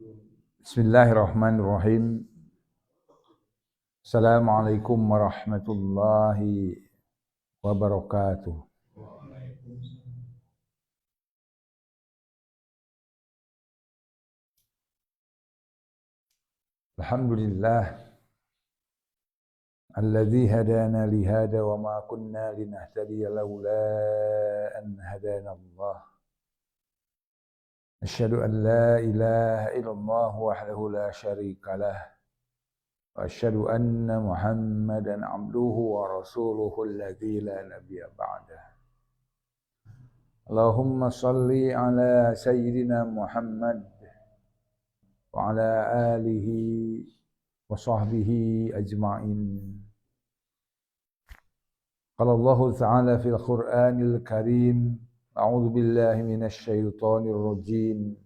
Bismillahirrahmanirrahim. Assalamualaikum warahmatullahi wabarakatuh. Alhamdulillah alladzi hadana li hada wa ma kunna linahtadiya laula an hadana Allah. Asyhadu an la ilaha illallah wahdahu la syarika lah. Wa asyhadu anna Muhammadan abduhu wa rasuluhu alladzi la nabiyya ba'dah. Allahumma salli ala sayyidina Muhammad wa ala alihi wa sahbihi ajma'in. Qala Allah Ta'ala fil Qur'anil Karim, a'udzu billahi minasy syaithanir rajim.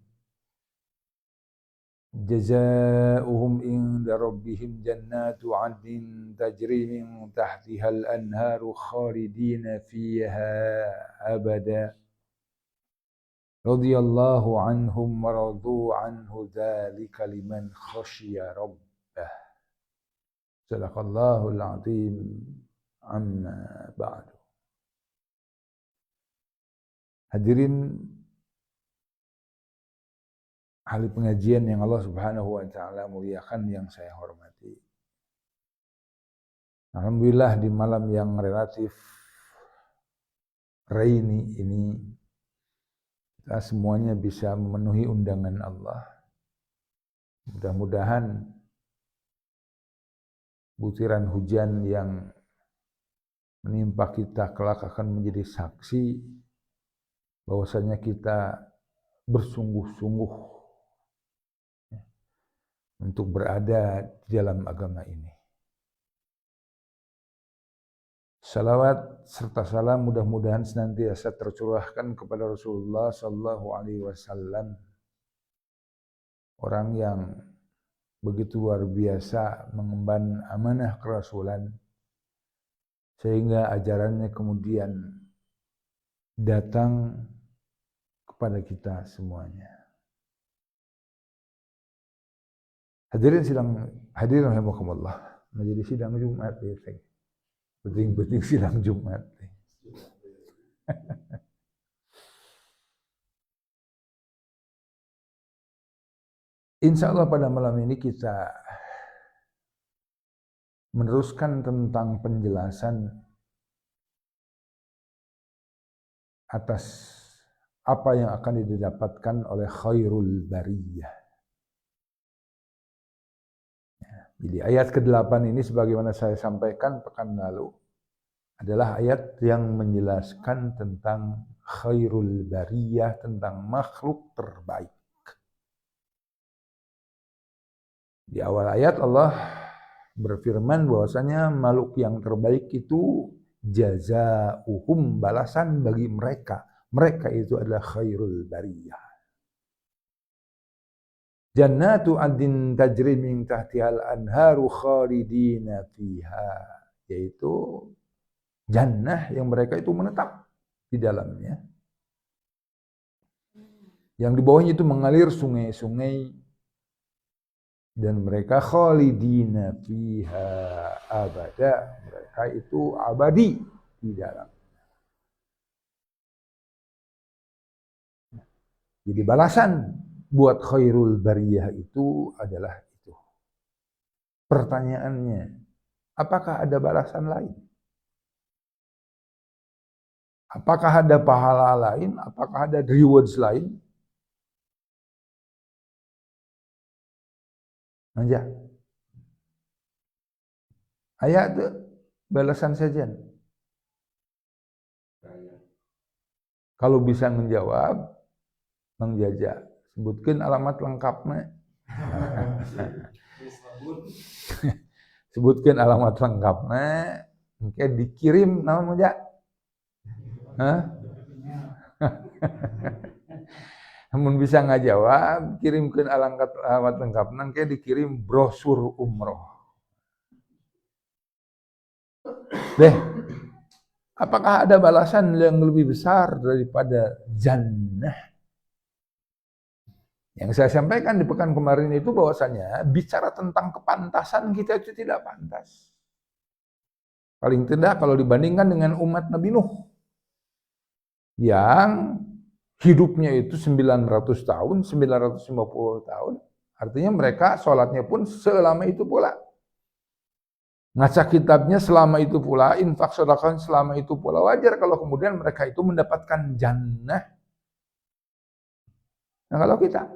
Jazaohum inda rabbihim jannatu 'adnin tajri min tahtihal anharu khalidina fiha abada. Radhiyallahu anhum wa radu anhu dzalika liman khasyiya rabbah. Sadaqallahul azim. Amma ba'du. Hadirin ahli pengajian yang Allah Subhanahu wa taala muliakan yang saya hormati. Alhamdulillah di malam yang relatif rainy ini kita semuanya bisa memenuhi undangan Allah. Mudah-mudahan butiran hujan yang menimpa kita kelak akan menjadi saksi bahwasanya kita bersungguh-sungguh untuk berada di dalam agama ini. Salawat serta salam mudah-mudahan senantiasa tercurahkan kepada Rasulullah sallallahu alaihi wasallam, orang yang begitu luar biasa mengemban amanah kerasulan sehingga ajarannya kemudian datang kepada kita semuanya. Hadirin rahimakumullah, majelis sidang Jumat penting sidang Jumat. Insya Allah pada malam ini kita meneruskan tentang penjelasan atas apa yang akan didapatkan oleh khairul bariyah. Jadi ayat ke-8 ini sebagaimana saya sampaikan pekan lalu adalah ayat yang menjelaskan tentang khairul bariyah, tentang makhluk terbaik. Di awal ayat Allah berfirman bahwasanya makhluk yang terbaik itu jazaa'uhum, balasan bagi mereka. Mereka itu adalah khairul bariyah. Jannatu 'adnin tajri min tahtihal anharu khalidina fiha, yaitu jannah yang mereka itu menetap di dalamnya. Yang di bawahnya itu mengalir sungai-sungai dan mereka khalidina fiha abada, mereka itu abadi di dalam. Jadi balasan buat khairul bariyah itu adalah itu. Pertanyaannya, apakah ada balasan lain? Apakah ada pahala lain? Apakah ada rewards lain? Aja. Ayat itu balasan saja. Kalau bisa menjawab, Bang Jaja, sebutkan alamat lengkapnya. Sebutkan alamat lengkapnya, mungkin dikirim naon Jaja? Namun bisa ngajawab, kirimkan alamat lengkapnya, mungkin dikirim brosur umroh. Deh, apakah ada balasan yang lebih besar daripada jannah? Yang saya sampaikan di pekan kemarin itu bahwasanya bicara tentang kepantasan kita itu tidak pantas. Paling tidak kalau dibandingkan dengan umat Nabi Nuh yang hidupnya itu 900 tahun, 950 tahun. Artinya mereka sholatnya pun selama itu pula. Ngaca kitabnya selama itu pula, infak sedekah selama itu pula. Wajar kalau kemudian mereka itu mendapatkan jannah. Nah kalau kita,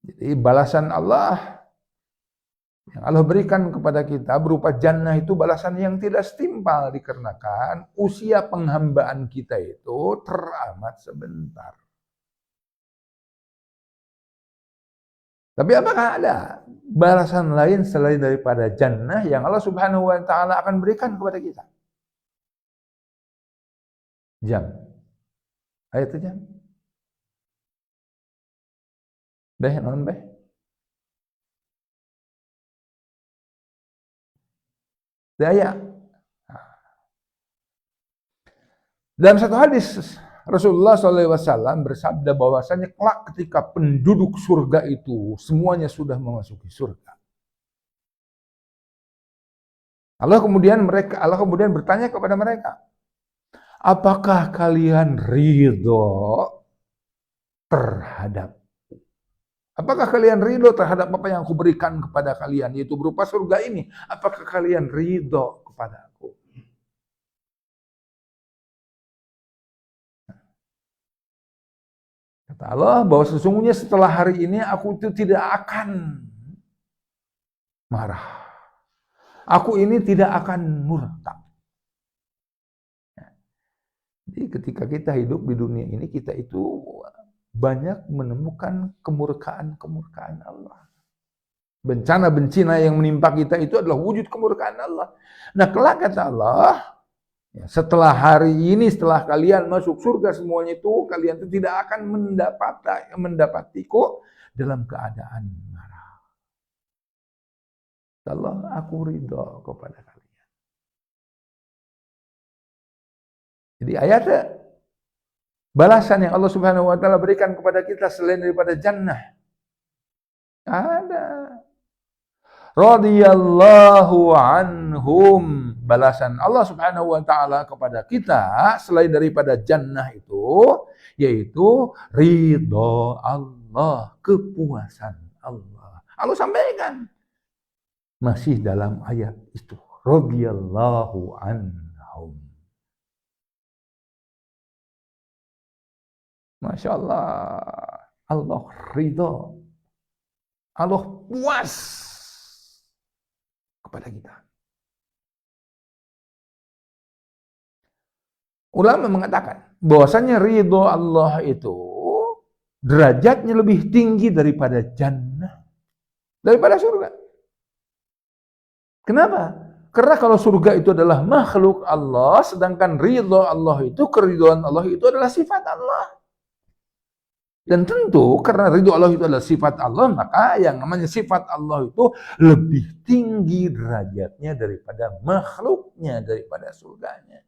jadi balasan Allah yang Allah berikan kepada kita berupa jannah itu balasan yang tidak setimpal dikarenakan usia penghambaan kita itu teramat sebentar. Tapi apakah ada balasan lain selain daripada jannah yang Allah Subhanahu wa taala akan berikan kepada kita? Jam. Ayat itu jam. Beh, non beh. Daya. Dalam satu hadis Rasulullah SAW bersabda bahwasanya kelak ketika penduduk surga itu semuanya sudah memasuki surga. Allah kemudian bertanya kepada mereka, apakah kalian ridho terhadap? Apakah kalian ridho terhadap apa yang aku berikan kepada kalian, yaitu berupa surga ini? Apakah kalian ridho kepada aku? Kata Allah bahwa sesungguhnya setelah hari ini aku itu tidak akan marah. Aku ini tidak akan murka. Jadi ketika kita hidup di dunia ini, kita itu banyak menemukan kemurkaan Allah. Bencana-bencana yang menimpa kita itu adalah wujud kemurkaan Allah. Nah, kelak kata Allah, setelah hari ini, setelah kalian masuk surga semuanya itu, kalian itu tidak akan mendapatiku dalam keadaan marah. Allah, aku ridho kepada kalian. Jadi ayatnya balasan yang Allah Subhanahu wa taala berikan kepada kita selain daripada jannah. Ada. Radhiyallahu anhum, balasan Allah Subhanahu wa taala kepada kita selain daripada jannah itu yaitu ridho Allah, kepuasan Allah. Allah sampaikan masih dalam ayat itu, radhiyallahu anhum. Masya Allah, Allah ridho, Allah puas kepada kita. Ulama mengatakan bahwasanya ridho Allah itu derajatnya lebih tinggi daripada jannah, daripada surga. Kenapa? Karena kalau surga itu adalah makhluk Allah, sedangkan ridho Allah itu, keridhoan Allah itu adalah sifat Allah. Dan tentu karena ridho Allah itu adalah sifat Allah, maka yang namanya sifat Allah itu lebih tinggi derajatnya daripada makhluknya, daripada surganya.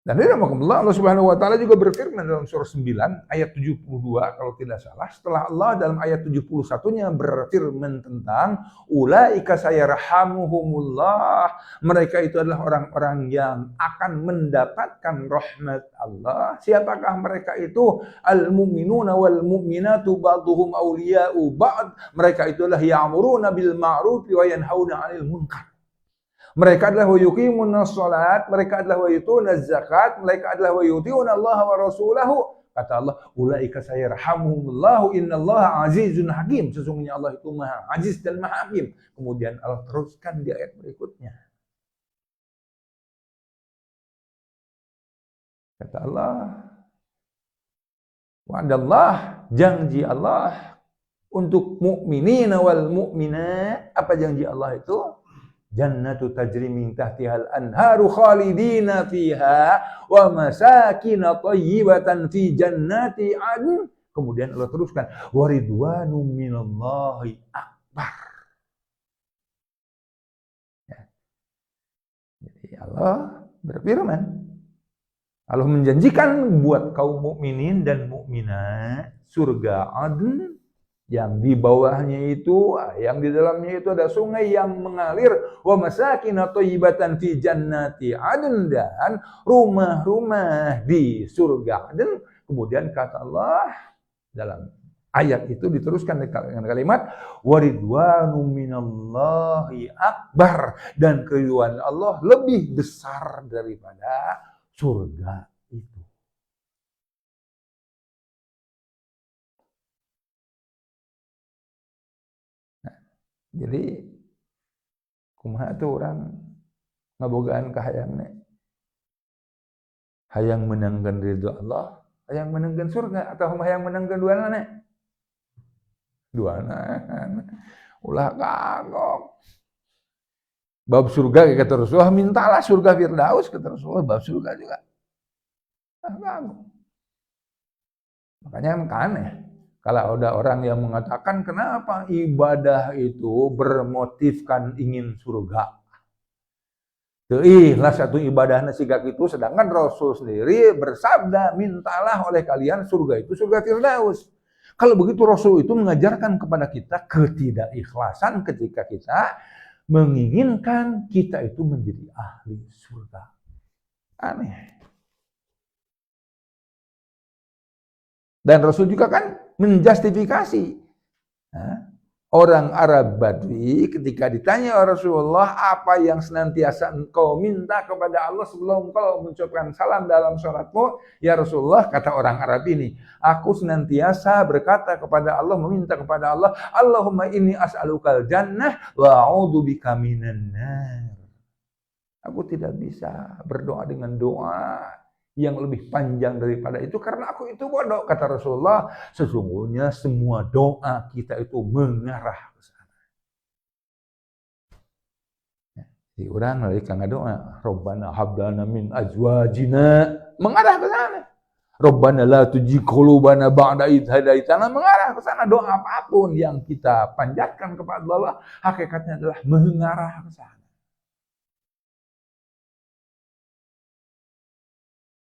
Dan Allah Subhanahu wa taala juga berfirman dalam surah 9 ayat 72 kalau tidak salah, setelah Allah dalam ayat 71-nya berfirman tentang ulaika sayarhamuhumullah, mereka itu adalah orang-orang yang akan mendapatkan rahmat Allah. Siapakah mereka itu? Al-mu'minuna wal mu'minatu ba'dhum awliya'u ba'd. Mereka itu adalah ya'muruna bil ma'ruf wa yanhauna 'anil munkar. Mereka adalah wa yuqimuna shalat, mereka adalah wa yutuna zakat, mereka adalah wa yuti'una Allah wa rasulahu. Kata Allah, ulaika sayarhamuhumullahu innallaha azizun hakim. Sesungguhnya Allah itu Maha Aziz dan Maha Hakim. Kemudian Allah teruskan di ayat berikutnya. Kata Allah, wa'adallah, janji Allah untuk mukminin wal mukminat. Apa janji Allah itu? Jannatu tajri min tahtihal anharu khalidina fiha wa masakin thayyibatan fi jannati adn. Kemudian Allah teruskan wa ridwanum minallahi akbar. Ya. Jadi Allah berfirman Allah menjanjikan buat kaum mukminin dan mukminat surga adn yang di bawahnya itu, yang di dalamnya itu ada sungai yang mengalir, wa masakin thayyibatan fi jannati adn, dan rumah-rumah di surga adn. Kemudian kata Allah dalam ayat itu diteruskan dengan kalimat waridwanu minallahi akbar, dan keridhaan Allah lebih besar daripada surga itu. Nah, jadi kumaha tuh orang ngabogaan kahayangna, hayang menangkan ridho Allah, hayang menangkan surga, atau hayang menangkan duana? Duana. Ulah kagok. Bab surga kata Rasulullah, mintalah surga Firdaus kata Rasulullah, bab surga juga. Makanya aneh kalau ada orang yang mengatakan kenapa ibadah itu bermotifkan ingin surga. Lah satu ibadahnya sigak itu, sedangkan Rasul sendiri bersabda, mintalah oleh kalian surga itu surga Firdaus. Kalau begitu Rasul itu mengajarkan kepada kita ketidakikhlasan ketika kita menginginkan kita itu menjadi ahli surga. Aneh. Dan Rasul juga kan menjustifikasi. Orang Arab Badui ketika ditanya oleh Rasulullah, apa yang senantiasa engkau minta kepada Allah sebelum engkau mengucapkan salam dalam sholatmu? Ya Rasulullah, kata orang Arab ini, aku senantiasa berkata kepada Allah, meminta kepada Allah, Allahumma inni as'alukal jannah wa a'udzubika minan nar. Aku tidak bisa berdoa dengan doa yang lebih panjang daripada itu karena aku itu bodoh, kata Rasulullah. Sesungguhnya semua doa kita itu mengarah ke sana. Jadi orang lagi kang doa, Rabbana hablana min azwajina, mengarah ke sana. Rabbana la tuzigh qulubana ba'da idh hadaitana, mengarah ke sana. Doa apapun yang kita panjatkan kepada Allah hakikatnya adalah mengarah ke sana.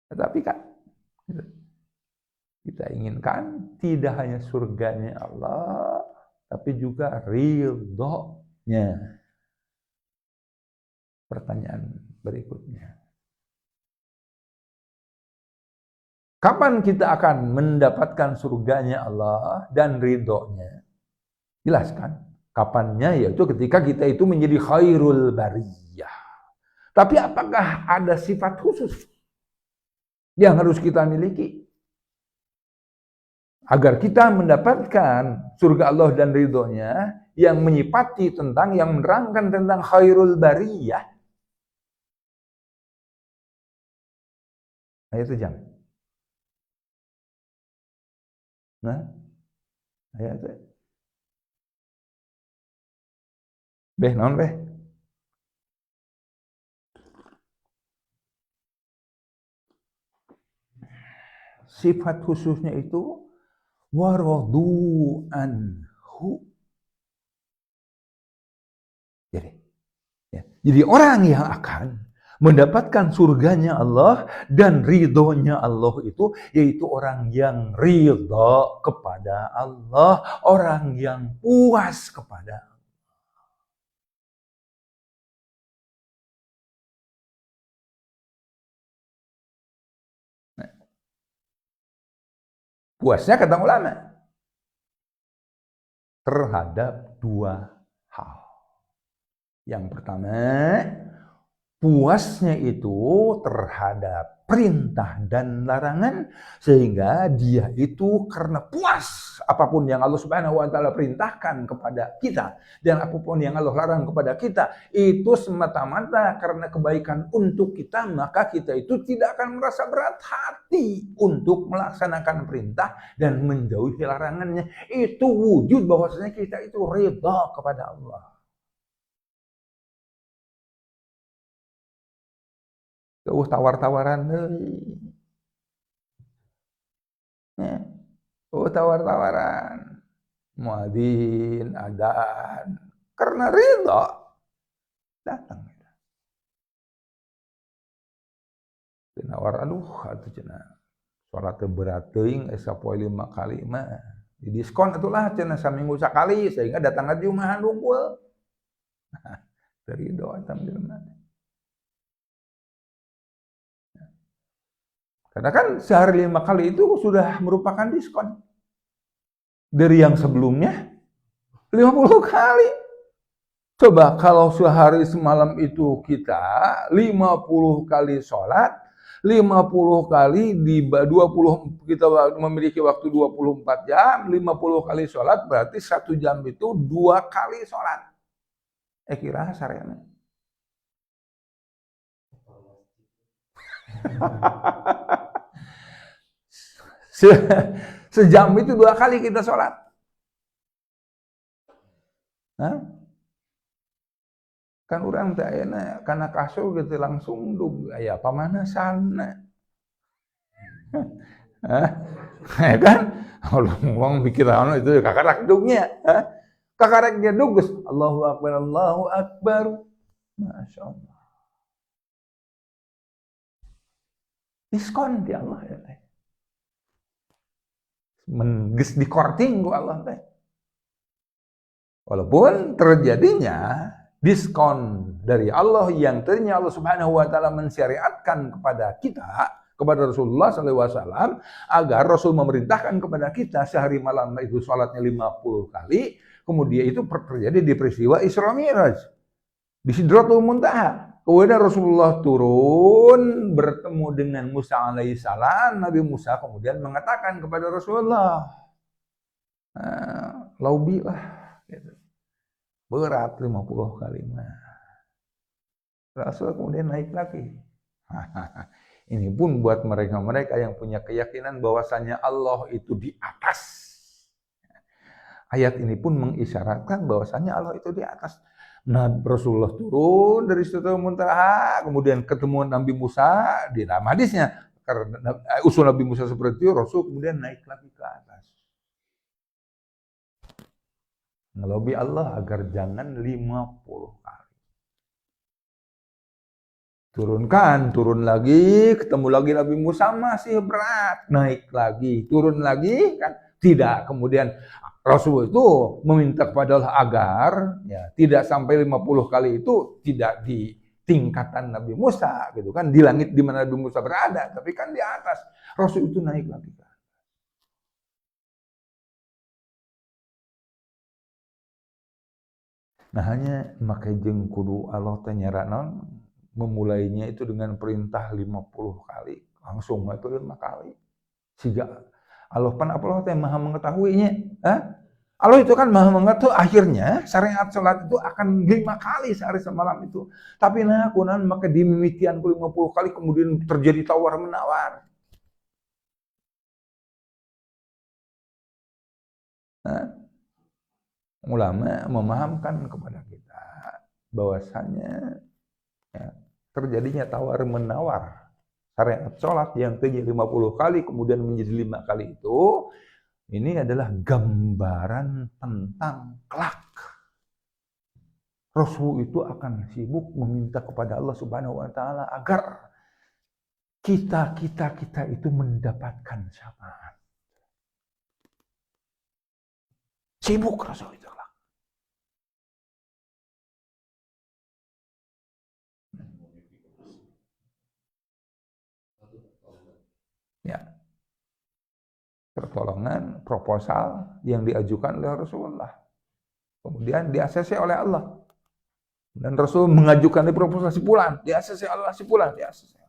Tetapi kan kita inginkan tidak hanya surganya Allah, tapi juga ridhonya. Pertanyaan berikutnya, kapan kita akan mendapatkan surganya Allah dan ridhonya? Jelaskan. Kapannya? Yaitu ketika kita itu menjadi khairul bariyah. Tapi apakah ada sifat khusus yang harus kita miliki agar kita mendapatkan surga Allah dan ridhonya yang menyifati tentang, yang menerangkan tentang khairul bariyah? Ayo itu jam. Nah, ayo itu. Beh, naon beh? Sifat khususnya itu waradu anhu. Jadi orang yang akan mendapatkan surganya Allah dan ridhonya Allah itu, yaitu orang yang ridho kepada Allah, orang yang puas kepada Allah. Nah, puasnya kata ulama terhadap dua hal. Yang pertama, puasnya itu terhadap perintah dan larangan, sehingga dia itu karena puas apapun yang Allah Subhanahu wa taala perintahkan kepada kita dan apapun yang Allah larang kepada kita itu semata-mata karena kebaikan untuk kita, maka kita itu tidak akan merasa berat hati untuk melaksanakan perintah dan menjauhi larangannya. Itu wujud bahwasanya kita itu ridha kepada Allah. Tawar-tawaran tawar-tawaran, muadzin, adzan, karena ridha datang. Nawar aduh atuh cenah. Salat teu berat teuing asa poe 5 kali mah. Di diskon atulah cenah saminggu sakali sehingga datang ke Jumahan unggul. Dari doa tambilna. Karena kan sehari 5 kali itu sudah merupakan diskon. Dari yang sebelumnya 50 kali. Coba kalau sehari semalam itu kita 50 kali sholat, 50 kali di 20 kita memiliki waktu 24 jam, 50 kali sholat berarti 1 jam itu 2 kali sholat. Kira sarena. Sejam itu 2 kali kita sholat. Hah? Kan orang teh ayeuna kana kasur gitu langsung dug aya pamanasan. Hah? Ya kan? Orang mikir anu itu kakarak dugnya. Kakarak dug geus Allahu Akbar, Allahu Akbar. Masyaallah. Diskon di Allah ya teh. Geus dikorting ku Allah teh. Walaupun terjadinya diskon dari Allah yang ternyata Allah Subhanahu wa taala mensyariatkan kepada kita, kepada Rasulullah SAW, agar Rasul memerintahkan kepada kita sehari malam itu sholatnya 50 kali, kemudian itu terjadi di peristiwa Isra Mi'raj di Sidratul Muntaha. Kemudian Rasulullah turun bertemu dengan Musa alaihissalam. Nabi Musa kemudian mengatakan kepada Rasulullah, laubilah gitu. Berat 50 kali mah. Rasul kemudian naik lagi. Ini pun buat mereka-mereka yang punya keyakinan bahwasanya Allah itu di atas. Ayat ini pun mengisyaratkan bahwasanya Allah itu di atas. Nah, Rasulullah turun dari Sidratul Muntaha, kemudian ketemu Nabi Musa di dalam hadisnya. Karena usul Nabi Musa seperti itu, Rasul kemudian naik lagi ke atas. Ngelobi Allah agar jangan 50 kali. Turun lagi, ketemu lagi Nabi Musa masih berat, naik lagi, turun lagi kan tidak. Kemudian Rasul itu meminta kepada Allah agar ya tidak sampai 50 kali itu tidak di tingkatan Nabi Musa gitu kan, di langit di mana Nabi Musa berada, tapi kan di atas. Rasul itu naik lagi kan. Nah hanya makai jeung kudu Allah teh nyaranon memulainya itu dengan perintah 50 kali, langsung itu 5 kali. Siga Allah pan Allah teh maha mengetahuinya. Allah itu kan maha mengetahui, akhirnya syariat salat itu akan 5 kali sehari semalam itu. Tapi nah kunaon maka dimimitian 50 kali kemudian terjadi tawar menawar. Ulama memahamkan kepada kita bahwasanya ya, terjadinya tawar menawar syariat sholat yang tadinya 50 kali kemudian menjadi 5 kali itu, ini adalah gambaran tentang kelak. Rasul itu akan sibuk meminta kepada Allah Subhanahu wa taala agar kita itu mendapatkan syafaat. Sibuk Rasul itu. Ya, pertolongan, proposal yang diajukan oleh Rasulullah. Kemudian di-ACC oleh Allah. Dan Rasul mengajukan di proposal si fulan, di-ACC Allah si fulan, di-ACC.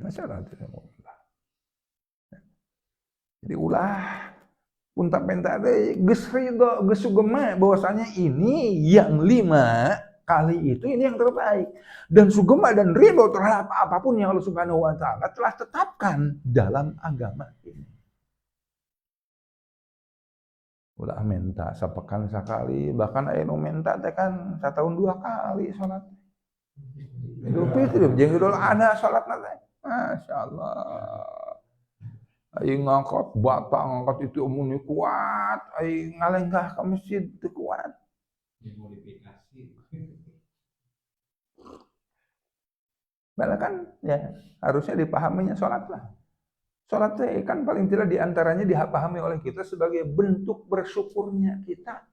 Masalah itu. Jadi ulah punta penta deui geus ridho, geus sugema bahwasanya ini yang 5 kali itu ini yang terbaik, dan sugema dan ridho terhadap apapun yang Allah Subhanahu wa taala telah tetapkan dalam agama ini. Ulah minta sapekan sakali, bahkan aya nu minta teh kan satahun 2 kali salat. Idul Fitri jeung Idul Adha salatna teh. Masyaallah. Aing ngangkat batang, ngangkat itu umumnya kuat, aing ngalenggah ke masjid itu kuat. Modifikasi. Karena kan ya harusnya dipahaminya sholat lah. Sholat kan paling tidak diantaranya dipahami oleh kita sebagai bentuk bersyukurnya kita.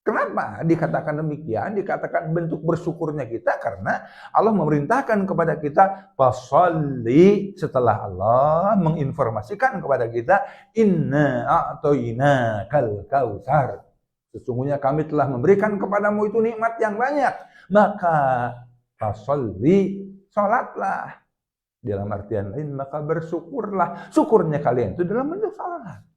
Kenapa dikatakan demikian? Dikatakan bentuk bersyukurnya kita karena Allah memerintahkan kepada kita fasholli, setelah Allah menginformasikan kepada kita inna a'toina kal kautsar. Sesungguhnya kami telah memberikan kepadamu itu nikmat yang banyak. Maka fasholli, sholatlah. Dalam artian lain maka bersyukurlah. Syukurnya kalian itu dalam bentuk sholat.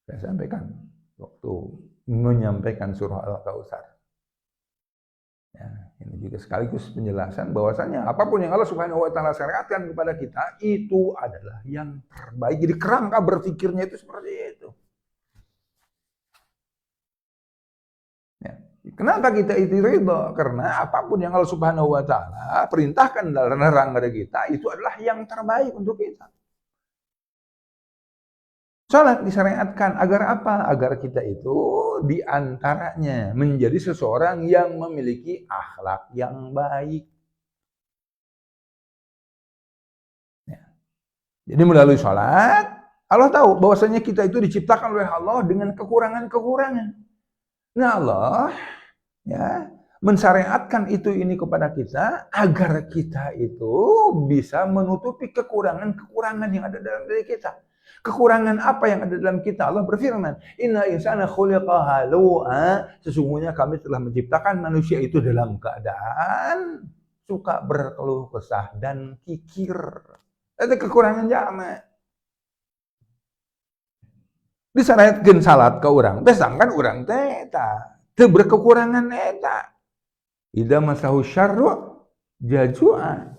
Saya sampaikan waktu menyampaikan surah Al-Kautsar. Ya, ini juga sekaligus penjelasan bahwasanya apapun yang Allah Subhanahu wa taala syariatkan kepada kita itu adalah yang terbaik. Jadi kerangka berpikirnya itu seperti itu. Ya. Kenapa kita itu ridho? Karena apapun yang Allah Subhanahu wa taala perintahkan dan larang dari kita itu adalah yang terbaik untuk kita. Salat disyariatkan agar apa? Agar kita itu diantaranya menjadi seseorang yang memiliki akhlak yang baik. Ya. Jadi melalui salat, Allah tahu bahwasanya kita itu diciptakan oleh Allah dengan kekurangan-kekurangan. Nah Allah ya mensyariatkan ini kepada kita agar kita itu bisa menutupi kekurangan-kekurangan yang ada dalam diri kita. Kekurangan apa yang ada dalam kita? Allah berfirman, "Inna insana khuliqa halu'a." Sesungguhnya kami telah menciptakan manusia itu dalam keadaan suka berkeluh kesah dan kikir. Itu kekurangan jama. Disyariatkeun salat ke urang teh sangkan urang teh teu berkekurangan eta. Idza masahu syarru jazua.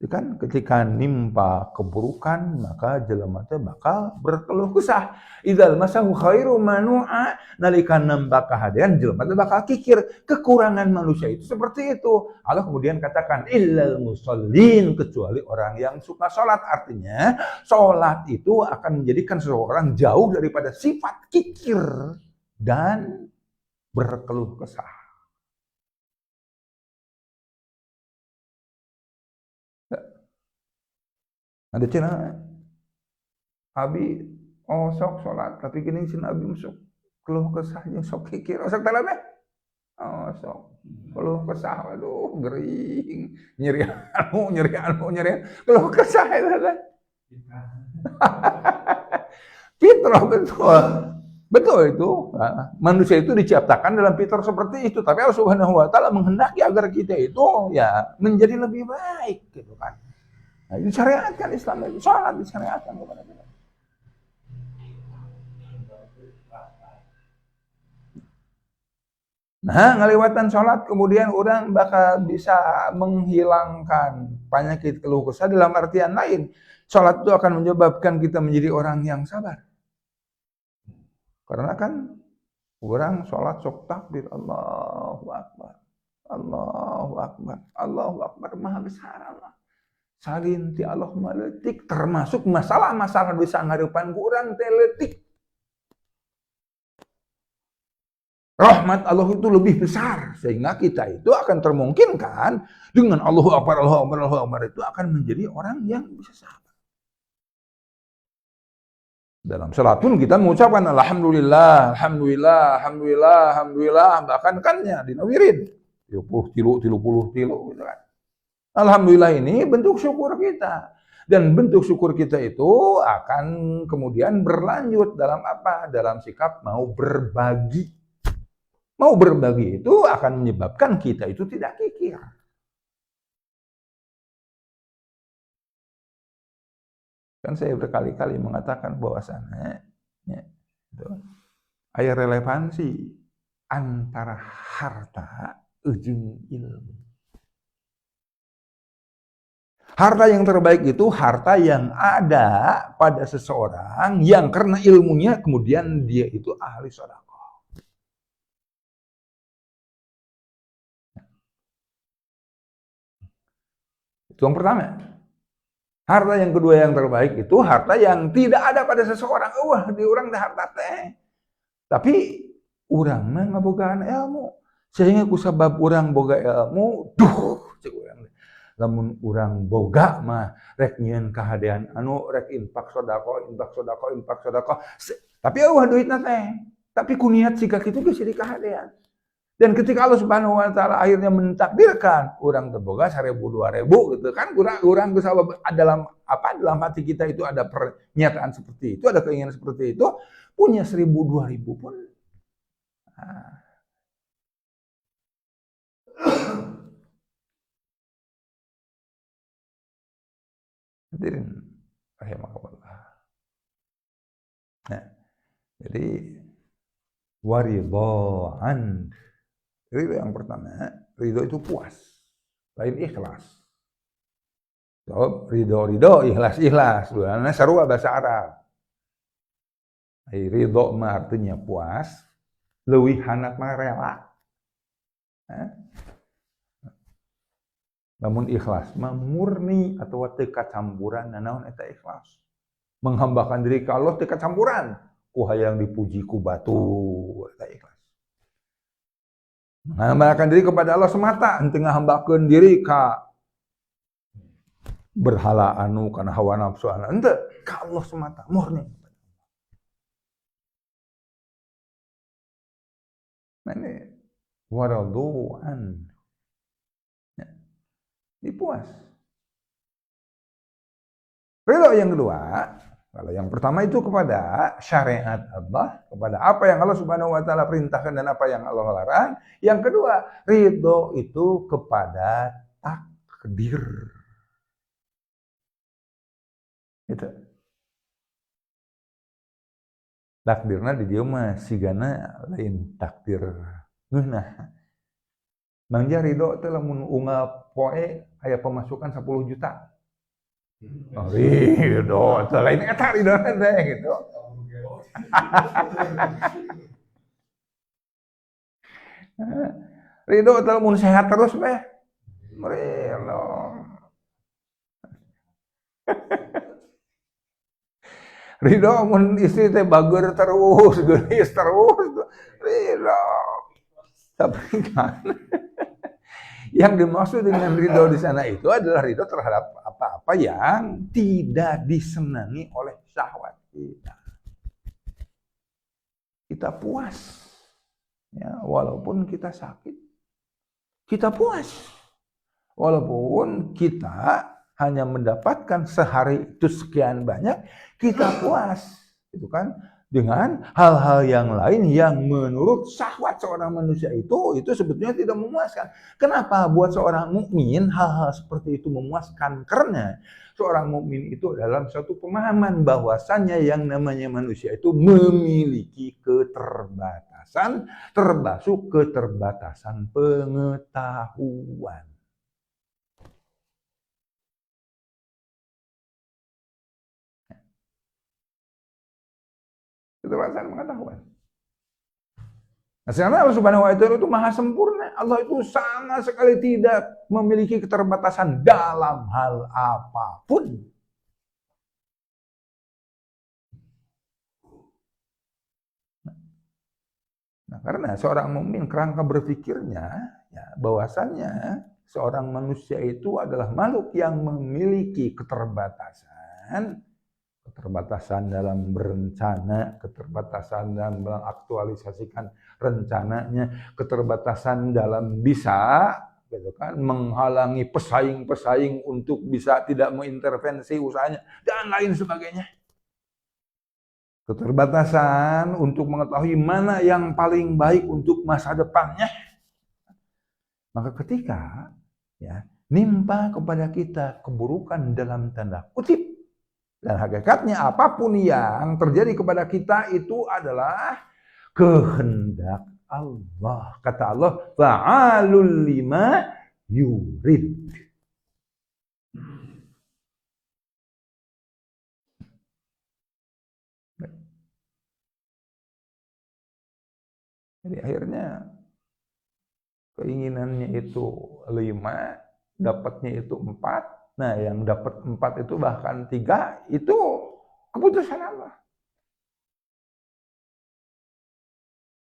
Kan ketika nimpa keburukan maka jelema teh bakal berkeluh kesah. Idzal masahu khairu manu'a, nalika nemba kahadean jelema teh bakal kikir. Kekurangan manusia itu seperti itu. Allah kemudian katakan illal musallin, kecuali orang yang suka salat. Artinya salat itu akan menjadikan seseorang jauh daripada sifat kikir dan berkeluh kesah. Ada cina abi sok sholat tapi gini cina abi masuk keluh kesah yang sok kikir sok talabe sok keluh kesah aduh gering nyeri keluh kesah itu fitrah betul itu manusia itu diciptakan dalam fitrah seperti itu, tapi Allah Subhanahu wa taala menghendaki agar kita itu ya menjadi lebih baik gitu kan. Nah, disyariatkan Islam itu, sholat disyariatkan kepada kita. Nah, ngelewatan sholat kemudian orang bakal bisa menghilangkan penyakit keluh kesah dalam artian lain. Sholat itu akan menyebabkan kita menjadi orang yang sabar. Karena kan orang sholat sok takbir, Allahu Akbar, Allahu Akbar, Allahu Akbar, maha besar Allah. Salin ti Allah maletik, termasuk masalah-masalah bisa ngarupan kurang teletik. Rahmat Allah itu lebih besar sehingga kita itu akan termungkinkan dengan Allahu Akbar, Allahu Akbar, Allahu Akbar itu akan menjadi orang yang bisa sabar. Dalam salat pun kita mengucapkan alhamdulillah, alhamdulillah, alhamdulillah, alhamdulillah, bahkan kan ya dinawirin 30 gitu kan. Alhamdulillah ini bentuk syukur kita. Dan bentuk syukur kita itu akan kemudian berlanjut dalam apa? Dalam sikap mau berbagi. Mau berbagi itu akan menyebabkan kita itu tidak kikir. Kan saya berkali-kali mengatakan bahwasannya ya, ada relevansi antara harta jeung ilmu. Harta yang terbaik itu harta yang ada pada seseorang yang karena ilmunya kemudian dia itu ahli sedekah. Itu yang pertama. Harta yang kedua yang terbaik itu harta yang tidak ada pada seseorang. Wah, di orang harta teh. Tapi urang mah ngabogaan ilmu. Sehingga kusabab urang boga ilmu, cek urang. Lamun urang boga mah rek nyieun kahadean anu rek infak sedekah. Tapi eueuh duitna teh. Tapi ku niat siga kitu geus jadi kahadean. Dan ketika Allah Subhanahu wa taala akhirnya mentakdirkan urang teu boga 1000 2000 gitu kan urang geus dalam hati kita itu ada pernyataan seperti itu, ada keinginan seperti itu, punya 1000 2000 pun hadirin rahimakumullah. Nah, jadi waridhaan. Ridho yang pertama, ridho itu puas, lain ikhlas. So, ridho, ikhlas. Dua sarua bahasa Arab. Ridho mah artinya puas, leuwih hanap mah rela. Namun ikhlas mah murni atau teu kacampuran, naon eta ikhlas. Menghambakan diri ke Allah teu kacampuran, ku hayang dipuji ku batu, eta ikhlas. Menghambakan diri kepada Allah semata, henteu ngahambakeun diri ka berhala anu kana hawa nafsu anu, henteu, ka Allah semata, murni. Nah ini waradu'an. Dipuas. Ridho yang kedua, kalau yang pertama itu kepada syariat Allah, kepada apa yang Allah Subhanahu wa taala perintahkan dan apa yang Allah larang. Yang kedua, ridho itu kepada takdir. Itu. Takdirna di dieu mah sigana lain takdir ngeunah. Mangja ridho teh lamun unggal poe aya pemasukan 10 juta. Oh, ridho teh lain eta ridho teh gitu. Ridho teh lamun sehat terus beh. Ridho. Ridho mun istri teh bager terus, geulis terus. Ridho. Tapi kan yang dimaksud dengan ridho di sana itu adalah ridho terhadap apa-apa yang tidak disenangi oleh syahwat kita. Kita puas, ya, walaupun kita sakit, kita puas. Walaupun kita hanya mendapatkan sehari itu sekian banyak, kita puas, itu kan? Dengan hal-hal yang lain yang menurut syahwat seorang manusia itu sebetulnya tidak memuaskan. Kenapa buat seorang mukmin hal-hal seperti itu memuaskan? Karena seorang mukmin itu dalam suatu pemahaman bahwasannya yang namanya manusia itu memiliki keterbatasan, termasuk keterbatasan pengetahuan. Keterbatasan pengetahuan. Nah, sekarang Allah Subhanahu wa taala itu maha sempurna. Allah itu sama sekali tidak memiliki keterbatasan dalam hal apapun. Nah, karena seorang mukmin kerangka berpikirnya ya, bahwasannya seorang manusia itu adalah makhluk yang memiliki keterbatasan dalam berencana, keterbatasan dalam mengaktualisasikan rencananya, keterbatasan dalam bisa gitu kan menghalangi pesaing-pesaing untuk bisa tidak mengintervensi usahanya dan lain sebagainya. Keterbatasan untuk mengetahui mana yang paling baik untuk masa depannya. Maka ketika ya nimpa kepada kita keburukan dalam tanda kutip, dan hakikatnya apapun yang terjadi kepada kita itu adalah kehendak Allah. Kata Allah, fa'alul lima yurid. Jadi akhirnya keinginannya itu 5, dapatnya itu 4. Nah, yang dapat 4 itu bahkan 3 itu keputusan Allah.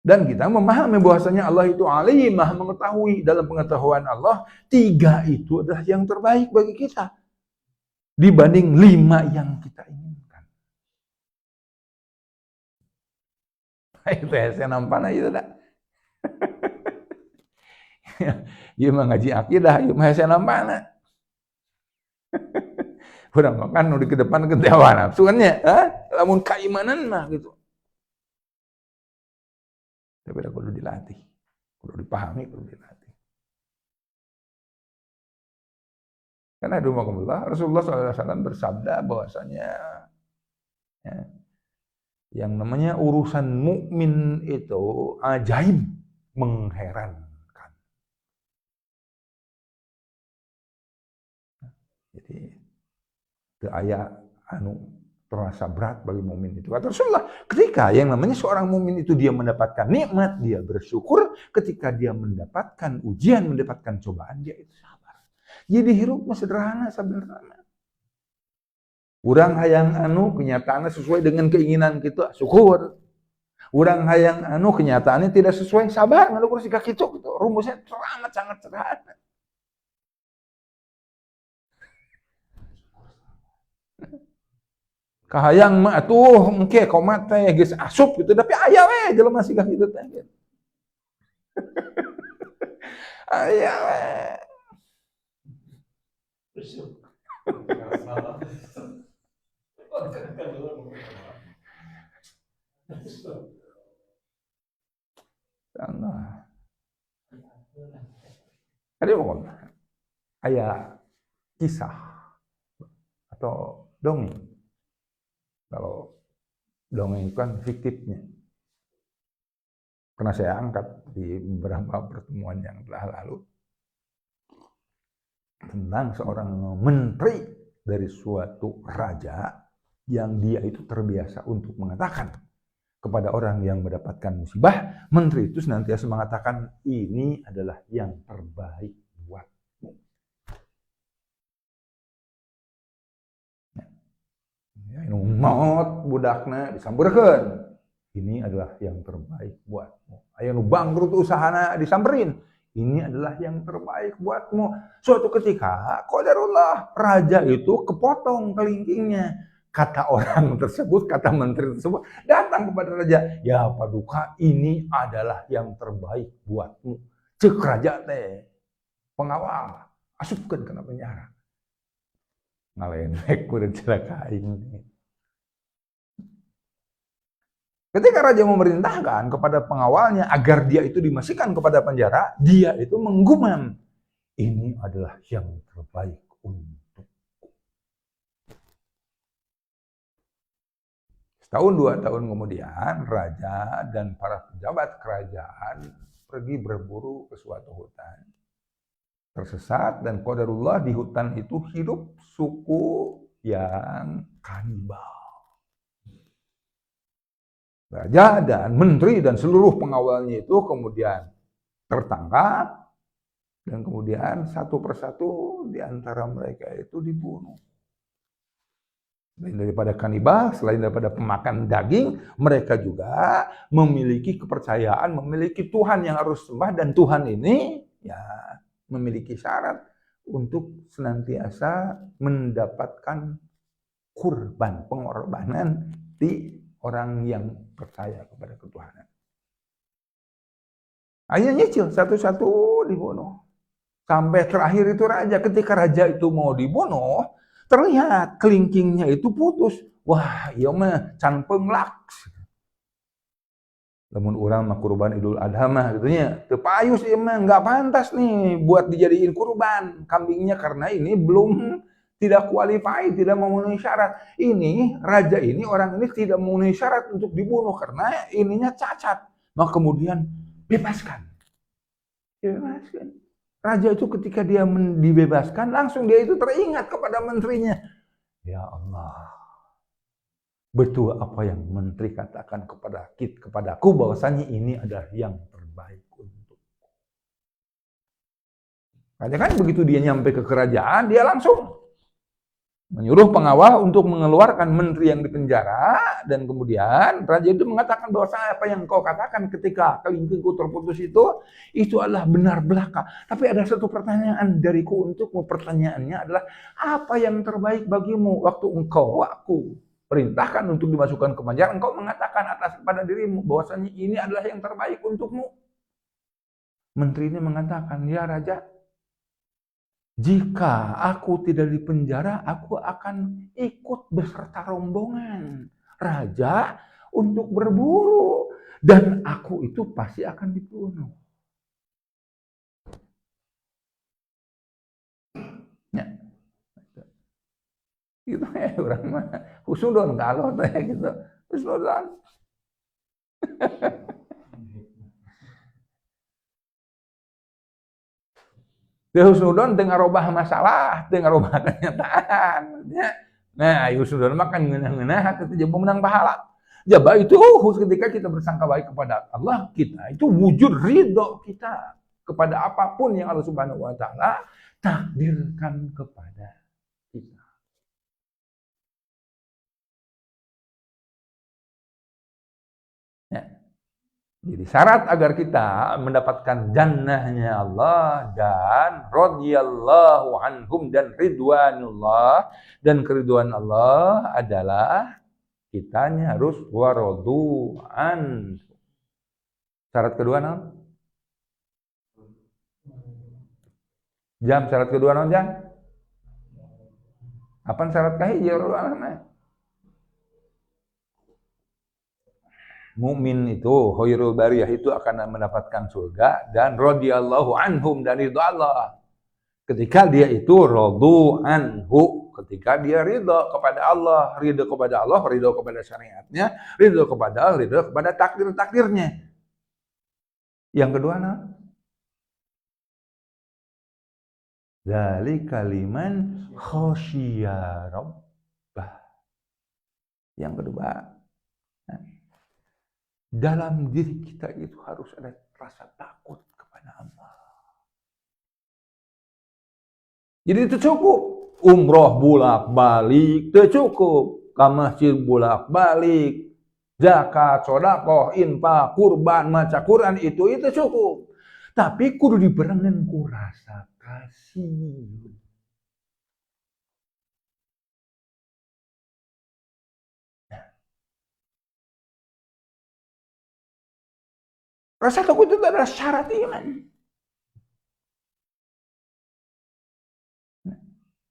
Dan kita memahami bahwasanya Allah itu alim, maha mengetahui. Dalam pengetahuan Allah, 3 itu adalah yang terbaik bagi kita dibanding 5 yang kita inginkan. Itu saya nampak itu dah. Dia mengaji akidah, ieu mah saya nampak. Urang kan nu di kedepan ke hawa nafsu kan nya, lamun keimanan mah gitu. Tapi dah kudu dilatih, kudu dipahami, kudu dilatih. Karena Rasulullah SAW bersabda bahwasanya ya, yang namanya urusan mukmin itu ajaib, mengherankan. Jadi itu aya anu terasa berat bagi mukmin itu. Kata Rasulullah, ketika yang namanya seorang mukmin itu dia mendapatkan nikmat, dia bersyukur. Ketika dia mendapatkan ujian, mendapatkan cobaan, dia itu sabar. Jadi hidupnya sederhana sebenarnya. Urang hayang anu kenyataannya sesuai dengan keinginan kita, syukur. Urang hayang anu kenyataannya tidak sesuai, sabar. Ngalu kursi kaki itu, rumusnya teramat sangat sederhana. Kahayang mah atuh engke komat teh geus asup gitu, tapi aya we jelema sigah kitu teh. Aya we. Allah. Ada aya kisah atau dongeng. Kalau dongeng itu kan fiktifnya. Pernah saya angkat di beberapa pertemuan yang telah lalu. Tentang seorang menteri dari suatu raja yang dia itu terbiasa untuk mengatakan kepada orang yang mendapatkan musibah, menteri itu senantiasa mengatakan, ini adalah yang terbaik buatmu. Ya, maut budakna disamperkeun. Ini adalah yang terbaik buatmu. Aya nu bangkrut usahana disamperin. Ini adalah yang terbaik buatmu. Suatu ketika, qadarullah, raja itu kepotong kelingkingnya. Kata orang tersebut, kata menteri tersebut, datang kepada raja. Ya paduka, ini adalah yang terbaik buatmu. Cek raja teh, pengawal, asupkeun kana penjara. Ngalenek kudu celakain. Ketika raja memerintahkan kepada pengawalnya agar dia itu dimasukkan kepada penjara, dia itu menggumam, ini adalah yang terbaik untukku. Setahun 2 tahun kemudian, raja dan para pejabat kerajaan pergi berburu ke suatu hutan. Tersesat dan qadarullah di hutan itu hidup suku yang kanibal. Raja dan menteri dan seluruh pengawalnya itu kemudian tertangkap dan kemudian satu persatu di antara mereka itu dibunuh. Selain daripada kanibal, selain daripada pemakan daging, mereka juga memiliki kepercayaan, memiliki Tuhan yang harus sembah, dan Tuhan ini ya memiliki syarat untuk senantiasa mendapatkan kurban, pengorbanan di orang yang percaya kepada ketuhanan. Akhirnya nyicil satu-satu dibunuh. Sampai terakhir itu raja, ketika raja itu mau dibunuh, terlihat kelingkingnya itu putus. Wah, iya mah can penglaks. Lamun urang mah kurban Idul Adha mah gitu nya. Teu payus ieu mah enggak pantas nih buat dijadiin kurban kambingnya karena ini belum tidak qualified, tidak memenuhi syarat. Ini raja ini, orang ini tidak memenuhi syarat untuk dibunuh karena ininya cacat. Maka kemudian bebaskan. Dibebaskan. Raja itu ketika dia dibebaskan, langsung dia itu teringat kepada menterinya. Ya Allah, betul apa yang menteri katakan kepadaku bahwasanya ini adalah yang terbaik untukku. Raja kan begitu dia nyampe ke kerajaan, dia langsung menyuruh pengawal untuk mengeluarkan menteri yang dipenjara, dan kemudian raja itu mengatakan bahwa apa yang kau katakan ketika kelingkingku terputus itu adalah benar belaka. Tapi ada satu pertanyaan dariku untukmu. Pertanyaannya adalah, apa yang terbaik bagimu waktu aku perintahkan untuk dimasukkan ke penjara, engkau mengatakan atas kepada dirimu bahwasanya ini adalah yang terbaik untukmu. Menteri ini mengatakan, ya raja, jika aku tidak di penjara, aku akan ikut beserta rombongan raja untuk berburu. Dan aku itu pasti akan dibunuh. Ya. Gitu ya, orang mah husnudon kalau kayak gitu. Husnudon. Dia husnudon dengan robah masalah, dengan robah kenyataan. Nah, husnudon makan ngeunah-ngeunah itu jadi menang pahala. Jaba itu ketika kita bersangka baik kepada Allah, kita itu wujud ridho kita kepada apapun yang Allah Subhanahu wa taala takdirkan kepada kita. Ya. Jadi syarat agar kita mendapatkan jannahnya Allah dan radhiyallahu anhum dan ridwanullah dan keriduan Allah adalah kitanya harus waradu'an. Syarat kedua non? Jam syarat kedua non jam? Apa syarat kahiji waradu'an? Mukmin itu khairul bariyah itu akan mendapatkan surga dan radhiyallahu anhum dan ridho Allah. Ketika dia itu radu anhu, ketika dia ridho kepada Allah, ridho kepada Allah, ridho kepada syariatnya, ridho kepada Allah, ridho kepada takdir-takdirnya. Yang kedua nah, dzalika liman khasyiya rabbah. Yang kedua, dalam diri kita itu harus ada rasa takut kepada Allah. Jadi itu cukup umroh bolak-balik, itu cukup ke masjid bolak-balik, zakat, sedekah, infak, kurban, maca Quran itu cukup. Tapi kudu dibarengan ku rasa kasih. Rasa takut itu adalah syarat iman.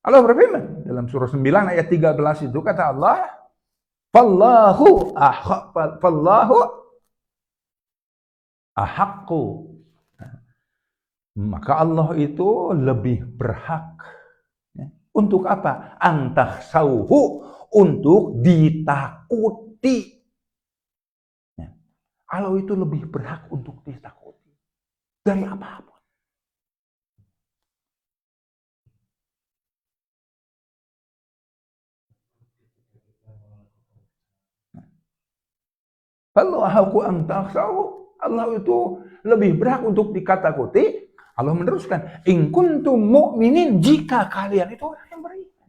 Allah berfirman dalam surah 9 ayat 13 itu kata Allah, Fallahu ahaqqu. Maka Allah itu lebih berhak. Untuk apa? Antahsauhu, untuk ditakuti. Allah itu lebih berhak untuk ditakuti dari apapun. Allah itu lebih berhak untuk ditakuti. Allah meneruskan, in kuntum mu'minin, jika kalian itu orang yang beriman.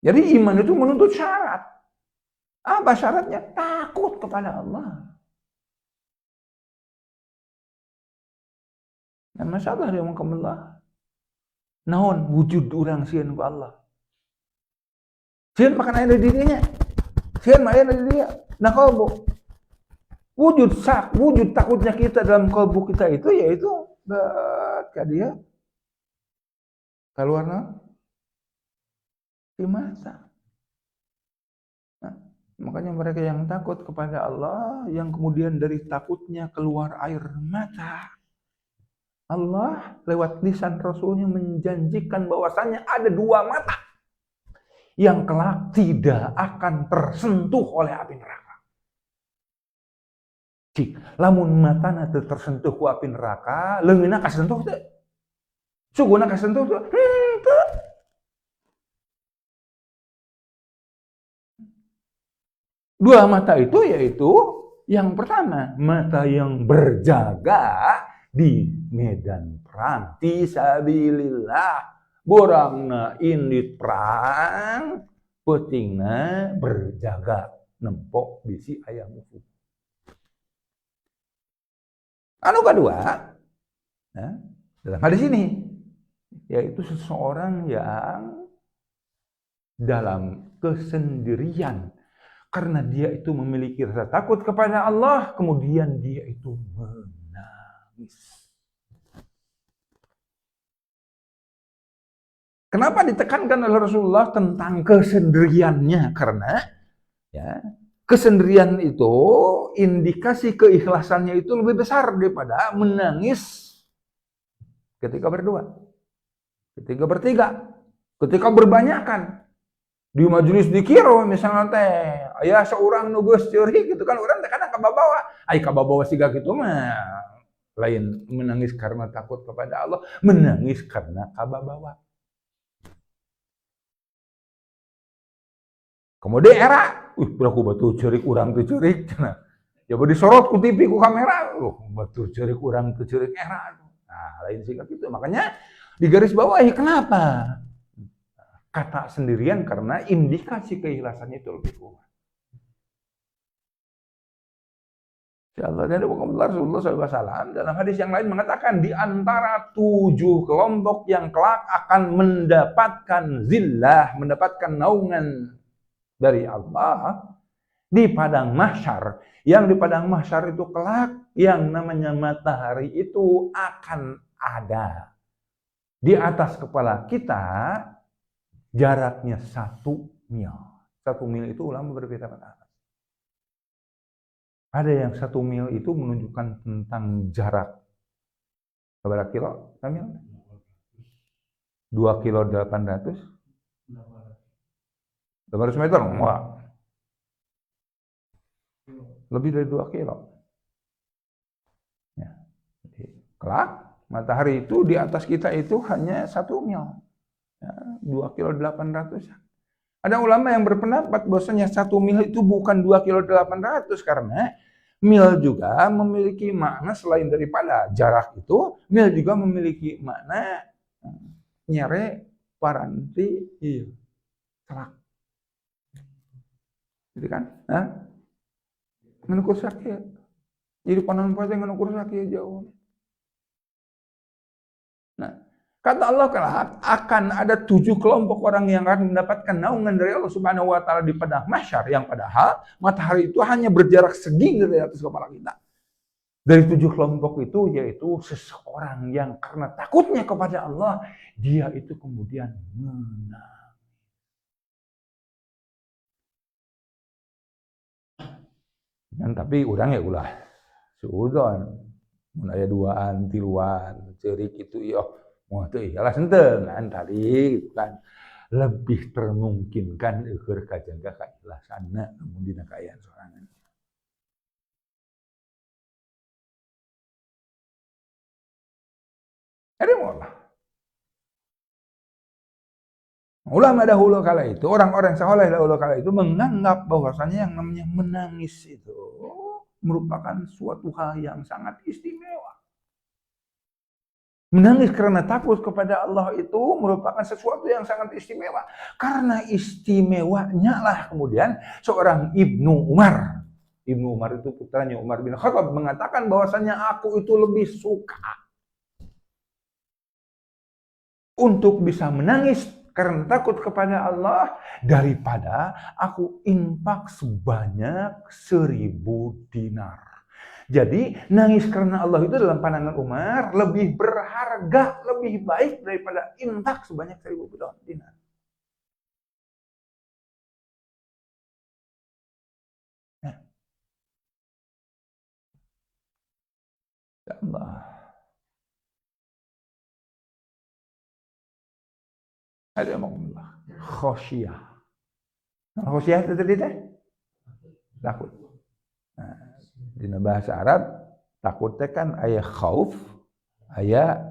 Jadi iman itu menuntut syarat. Apa syaratnya? Takut kepada Allah. Dan masalah dia mengkamallah. Naon wujud orang sieun ku Allah. Sieun makan air dari dirinya. Sieun makan air dari dia. Nah kalbu. Wujud takutnya kita dalam kalbu kita itu yaitu ke dia keluar di mata. Makanya mereka yang takut kepada Allah, yang kemudian dari takutnya keluar air mata. Allah lewat lisan Rasulnya menjanjikan bahwasanya ada dua mata yang kelak tidak akan tersentuh oleh api neraka. Cik, lamun matana teu tersentuh ku api neraka, leungeunna kasentuh teu? Suguna kasentuh teu? Teu. Dua mata itu yaitu yang pertama, mata yang berjaga di medan perang, fisabilillah, Borangna indit perang, pentingna berjaga nempok bisi aya musuh. Anu kedua, dalam hadis ini, yaitu seseorang yang dalam kesendirian, karena dia itu memiliki rasa takut kepada Allah, kemudian dia itu menangis. Kenapa ditekankan oleh Rasulullah tentang kesendiriannya? Karena kesendirian itu, indikasi keikhlasannya itu lebih besar daripada menangis ketika berdua, ketika bertiga, ketika berbanyakan. Di majelis dikira misalnya teh, aya seorang nu geus ceurik gitu kan, urang teh kadang kababawa. Ai kababawa siga kitu mah lain menangis karena takut kepada Allah, menangis karena kababawa. Kemudian era, berlaku batu ceurik urang teu ceurik cenah. Ya disorot ku TV ku kamera, batu ceurik urang teu ceurik era. Nah, lain siga kitu. Makanya di garis bawahi kenapa? Kata sendirian karena indikasi keikhlasannya itu lebih kuat. Insyaallah dari Rasulullah SAW dalam hadis yang lain mengatakan di antara 7 kelompok yang kelak akan mendapatkan zillah, mendapatkan naungan dari Allah di padang mahsyar. Yang di padang mahsyar itu kelak yang namanya matahari itu akan ada di atas kepala kita. Jaraknya 1 mil. 1 mil itu ulama berbeda pendapat. Ada yang 1 mil itu menunjukkan tentang jarak. Berapa kilo? 2 kilo 800? 800 meter? Enggak. Lebih dari 2 kilo. Ya. Kelak, matahari itu di atas kita itu hanya 1 mil. 2 kilo 800. Ada ulama yang berpendapat bahwasanya 1 mil itu bukan 2 kilo 800 karena mil juga memiliki makna selain daripada jarak itu, mil juga memiliki makna nyere paranti telak. Jadi kan, ngukur sakit. Jadi panon poe ngukur sakit jauh. Nah, kata Allah kelak akan ada 7 kelompok orang yang akan mendapatkan naungan dari Allah Subhanahu wa taala di padang mahsyar, yang padahal matahari itu hanya berjarak segini dari atas kepala kita. Dari 7 kelompok itu yaitu seseorang yang karena takutnya kepada Allah, dia itu kemudian menang. Dan tapi urang ya ulah suudon mun aya duaan, tiluan, ceurik itu ieu wah teh ialah henteu kan tadi gitu kan lebih termungkinkan eueur kajaga kaikhlasanna namun dina kaayaan sorangan. Ada Allah. Ulama dahulu kala itu, orang-orang saleh dahulu kala itu menganggap bahwasanya yang namanya menangis itu merupakan suatu hal yang sangat istimewa. Menangis karena takut kepada Allah itu merupakan sesuatu yang sangat istimewa. Karena istimewanya lah kemudian seorang Ibnu Umar. Ibnu Umar itu putranya Umar bin Khattab mengatakan bahwasanya aku itu lebih suka untuk bisa menangis karena takut kepada Allah daripada aku infak sebanyak 1000 dinar. Jadi nangis karena Allah itu dalam pandangan Umar lebih berharga, lebih baik daripada infak sebanyak 1000 dinar. Ya Allah. Ada Allah. Khosyah. Khosyah itu tadi teh? Takut. Nah, di bahasa Arab takut teh kan aya khauf, aya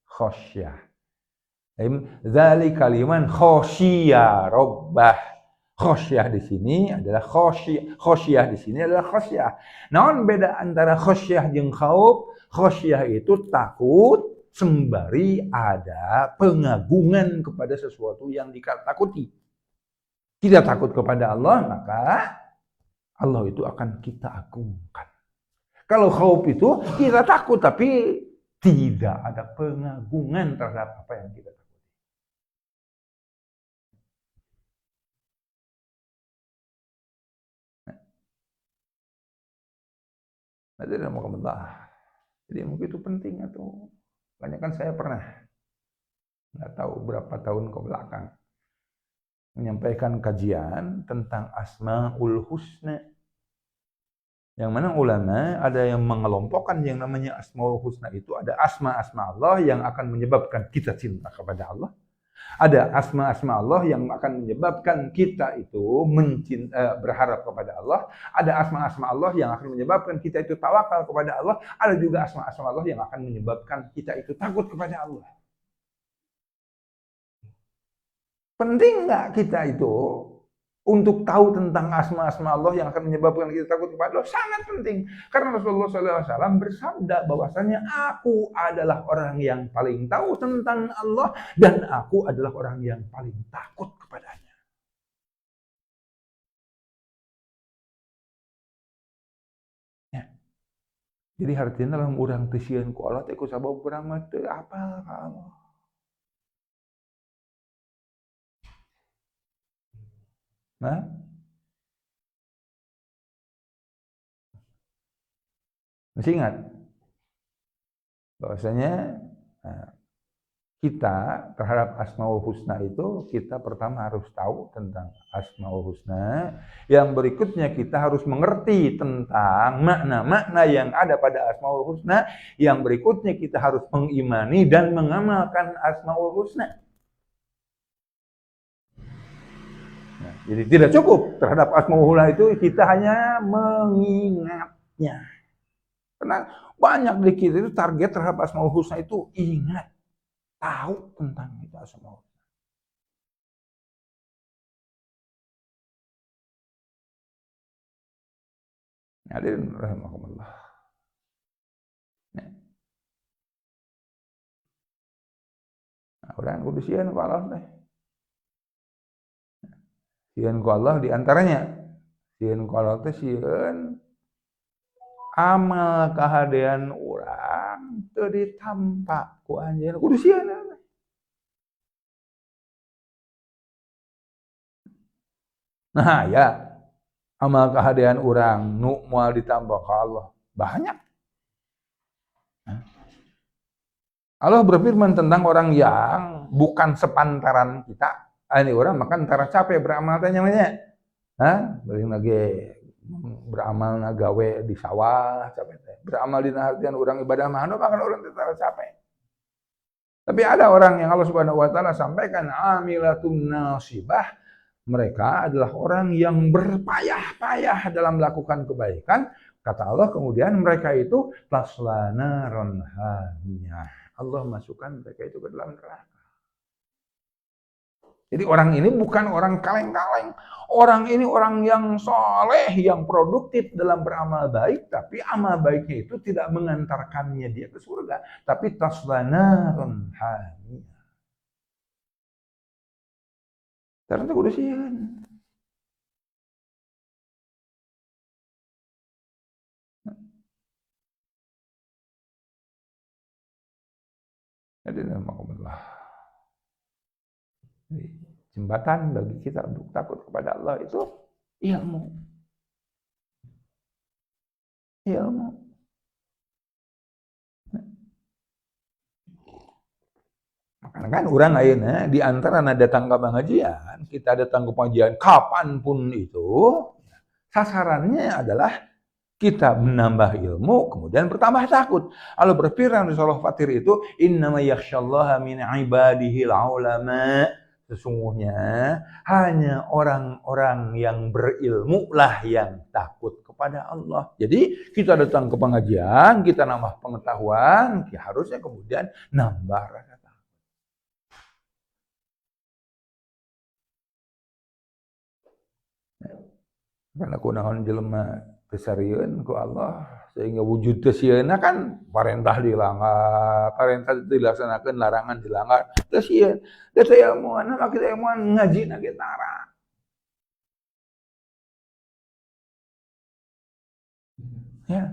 khosyah. Dzalika liman khosyiya rabbah. Khosyah di sini adalah khosyah di sini adalah khosyah. Naon beda antara khosyah jeung khauf? Khosyah itu takut, sembari ada pengagungan kepada sesuatu yang ditakuti. Kita takut kepada Allah, maka Allah itu akan kita agungkan. Kalau khauf itu kita takut tapi tidak ada pengagungan terhadap apa yang kita takuti. Jadi mungkin itu penting atau banyak kan saya pernah nggak tahu berapa tahun ke belakang menyampaikan kajian tentang Asmaul Husna. Yang mana ulama ada yang mengelompokkan yang namanya Asmaul Husna itu ada asma-asma Allah yang akan menyebabkan kita cinta kepada Allah. Ada asma-asma Allah yang akan menyebabkan kita itu berharap kepada Allah. Ada asma-asma Allah yang akan menyebabkan kita itu tawakal kepada Allah. Ada juga asma-asma Allah yang akan menyebabkan kita itu takut kepada Allah. Penting nggak kita itu untuk tahu tentang asma-asma Allah yang akan menyebabkan kita takut kepada Allah? Sangat penting. Karena Rasulullah SAW bersabda bahwasanya aku adalah orang yang paling tahu tentang Allah dan aku adalah orang yang paling takut kepadanya. Ya. Jadi artinya dalam orang tesian ku Allah teh ku sabab urang mah teu apal ka Allah. Nah, masih ingat bahwasanya kita terhadap Asmaul Husna itu kita pertama harus tahu tentang Asmaul Husna. Yang berikutnya kita harus mengerti tentang makna-makna yang ada pada Asmaul Husna. Yang berikutnya kita harus mengimani dan mengamalkan Asmaul Husna. Nah, jadi tidak cukup terhadap Asmaul Husna itu kita hanya mengingatnya. Karena banyak di kita itu target terhadap Asmaul Husna itu ingat, tahu tentang itu Asmaul Husna. Hadirin rahimakumullah. Nah, orang kudu sieun ku Allah teh. Sieun ku Allah diantaranya sieun ku Allah teh sieun amal kahadean urang teu ditampa ku anjeun kudu sieun. Nah ya amal kahadean urang nu moal ditampa ka Allah banyak. Allah berfirman tentang orang yang bukan sepantaran kita. Ini orang makan antara capek beramal teh namanya. Hah? Beuring lagi beramal gawe di sawah capek teh. Beramal dina hartian urang ibadah mah anu makan urang teh capek. Tapi ada orang yang Allah Subhanahu wa taala sampaikan amilatun nasibah. Mereka adalah orang yang berpayah-payah dalam melakukan kebaikan. Kata Allah kemudian mereka itu taslana ranhamiyah. Allah masukkan mereka itu ke dalam neraka. Jadi orang ini bukan orang kaleng-kaleng. Orang ini orang yang soleh, yang produktif dalam beramal baik. Tapi amal baiknya itu tidak mengantarkannya dia ke surga. Tapi taslana ranhamiyah. Karena itu kudu sieun. Jadi alhamdulillah. Jembatan bagi kita untuk takut kepada Allah itu ilmu. Ilmu. Makanya kan orang ayeuna di antara datang ke pengajian, kita datang ke pengajian kapanpun itu, sasarannya adalah kita menambah ilmu, kemudian bertambah takut. Allah berfirman di surah Fatir itu, innama yakhsyallaha min ibadihil ulama. Sesungguhnya hanya orang-orang yang berilmu lah yang takut kepada Allah. Jadi kita datang ke pengajian, kita nambah pengetahuan, harusnya kemudian nambah rasa takut. Karena kunaon jelema kesarian ku Allah sehingga wujud kesieuna kan parentah dilanggar, parentah dilaksanakan, larangan dilanggar. Teu sieun, da teh ilmuan mah kita ilmuan ngajina ge tara. Ya.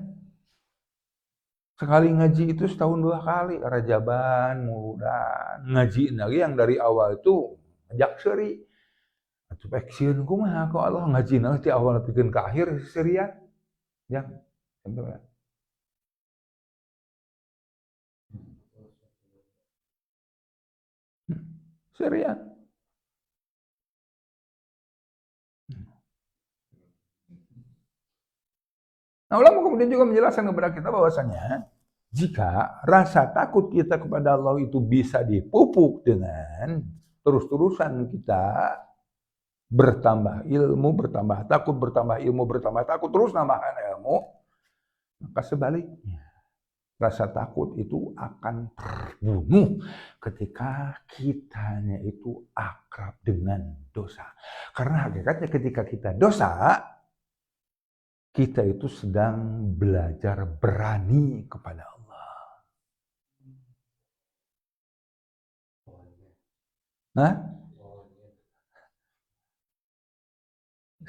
Sekali ngaji itu setahun 2 kali, Rajaban, Muludan, ngaji lagi yang dari awal itu ajak seri. Atuh pek sieun kumaha ku Allah ngajina ti awal pikeun ka akhir serian. Yang itu ya. Serian. Nah, ulama kemudian juga menjelaskan kepada kita bahwasanya jika rasa takut kita kepada Allah itu bisa dipupuk dengan terus-terusan kita bertambah ilmu, bertambah takut, bertambah ilmu, bertambah takut, terus nambahkan ilmu, maka sebaliknya rasa takut itu akan terbunuh ketika kitanya itu akrab dengan dosa. Karena hakikatnya ketika kita dosa, kita itu sedang belajar berani kepada Allah. Hah?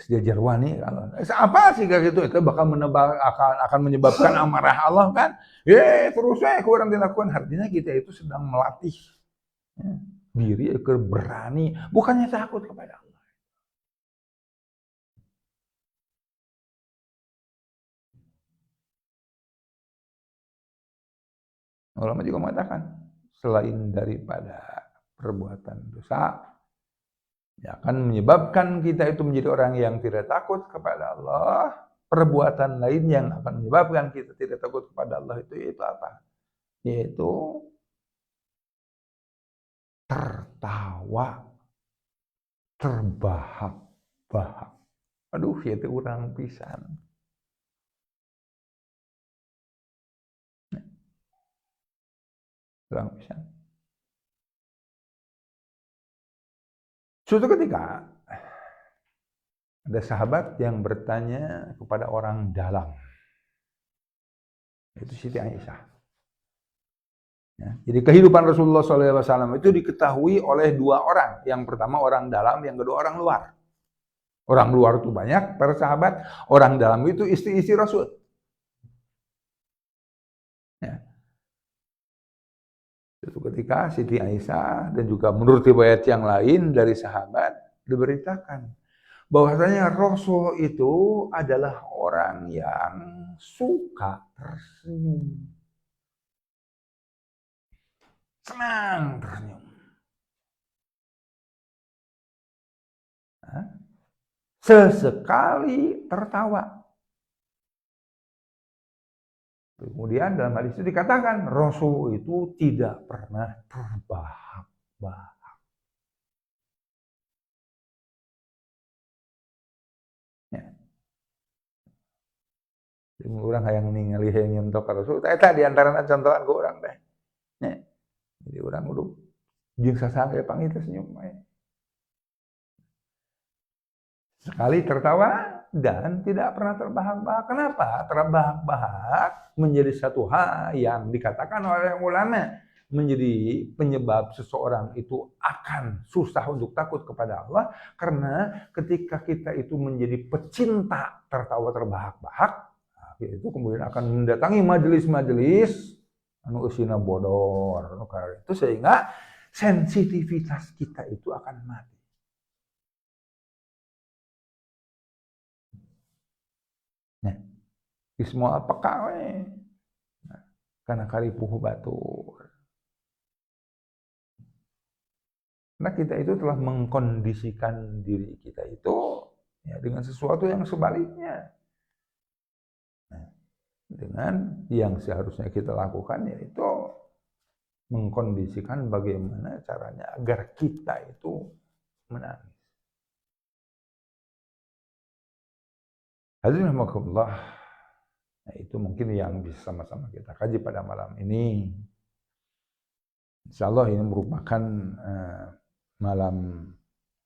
Sejajar wani apa sih kayak gitu itu bakal akan menyebabkan amarah Allah kan? Terus kurang dilakukan, artinya kita itu sedang melatih diri agar berani, bukannya takut kepada Allah. Ulama juga mengatakan selain daripada perbuatan dosa yang akan menyebabkan kita itu menjadi orang yang tidak takut kepada Allah, perbuatan lain yang akan menyebabkan kita tidak takut kepada Allah itu apa? Yaitu tertawa, terbahak-bahak. Aduh, itu orang pisan. Orang pisan. Suatu ketika ada sahabat yang bertanya kepada orang dalam. Itu Siti Aisyah. Ya, jadi kehidupan Rasulullah SAW itu diketahui oleh 2 orang. Yang pertama orang dalam, yang kedua orang luar. Orang luar itu banyak, para sahabat. Orang dalam itu istri-istri Rasul. Ya. Suatu ketika Siti Aisyah dan juga menurut riwayat yang lain dari sahabat diberitakan bahwasanya Rasul itu adalah orang yang suka tersenyum. Senang tersenyum. Sesekali tertawa. Kemudian dalam hadis itu dikatakan Rasul itu tidak pernah terbahak-bahak. Ya. Orang yang ningali yang nyentok ke Rasul, eta di antara contohan ke orang teh. Ya. Jadi orang udah jeung sasangge panggil tersenyum. Sekali tertawa dan tidak pernah terbahak-bahak. Kenapa? Terbahak-bahak menjadi satu hal yang dikatakan oleh ulama menjadi penyebab seseorang itu akan susah untuk takut kepada Allah, karena ketika kita itu menjadi pecinta tertawa terbahak-bahak, itu kemudian akan mendatangi majelis-majelis anu usina bodor itu, sehingga sensitivitas kita itu akan mati. Nah, semua apakah karena karipuh batur. Karena kita itu telah mengkondisikan diri kita itu ya, dengan sesuatu yang sebaliknya. Nah, dengan yang seharusnya kita lakukan yaitu mengkondisikan bagaimana caranya agar kita itu menangis. Hadirin rahimakumullah. Nah, itu mungkin yang bisa sama-sama kita kaji pada malam ini. Insya Allah ini merupakan malam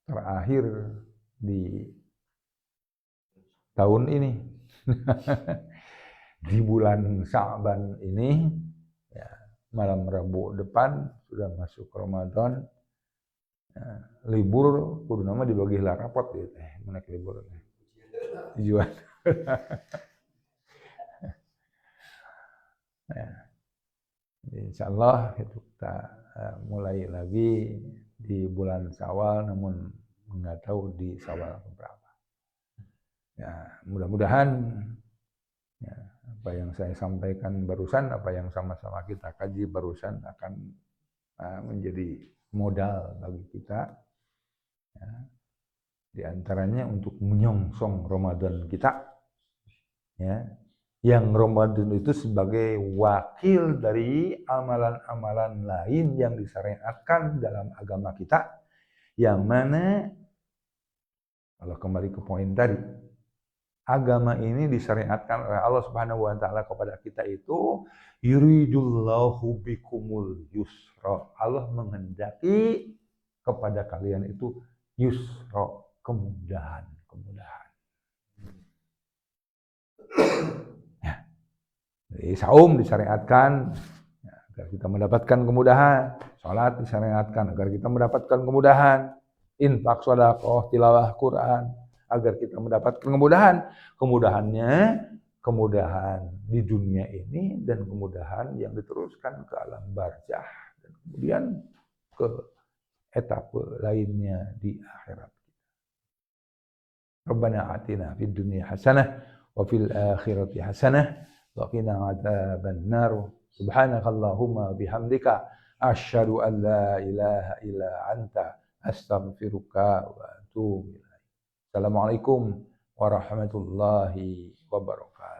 terakhir di tahun ini. Di bulan Sya'ban ini, ya, malam Rabu depan sudah masuk Ramadan. Libur kudu nama dibagi rapot gitu mana libur tujuan. Ya. Insya Allah itu kita mulai lagi di bulan Syawal, namun nggak tahu di Syawal berapa. Ya, mudah-mudahan ya, apa yang saya sampaikan barusan, apa yang sama-sama kita kaji barusan akan menjadi modal bagi kita, ya, di antaranya untuk menyongsong Ramadan kita, ya, yang Ramadan itu sebagai wakil dari amalan-amalan lain yang disyariatkan dalam agama kita, yang mana kalau kembali ke poin tadi, agama ini disyariatkan oleh Allah Subhanahu wa taala kepada kita itu yuridullahu bikumul yusra. Allah menghendaki kepada kalian itu yusra, kemudahan. Ya. Jadi saum disyariatkan ya, agar kita mendapatkan kemudahan, salat disyariatkan agar kita mendapatkan kemudahan, infak, sedekah, tilawah Quran agar kita mendapatkan kemudahan. Kemudahan di dunia ini dan kemudahan yang diteruskan ke alam barzah dan kemudian ke etape lainnya di akhirat. Rabbana atina fid dunya hasanah wa fil akhirati hasanah wa qina adzaban nar. Subhanakallahumma bihamdika asyhadu an la ilaha illa anta astaghfiruka wa atubu ilaik. Assalamualaikum warahmatullahi wabarakatuh.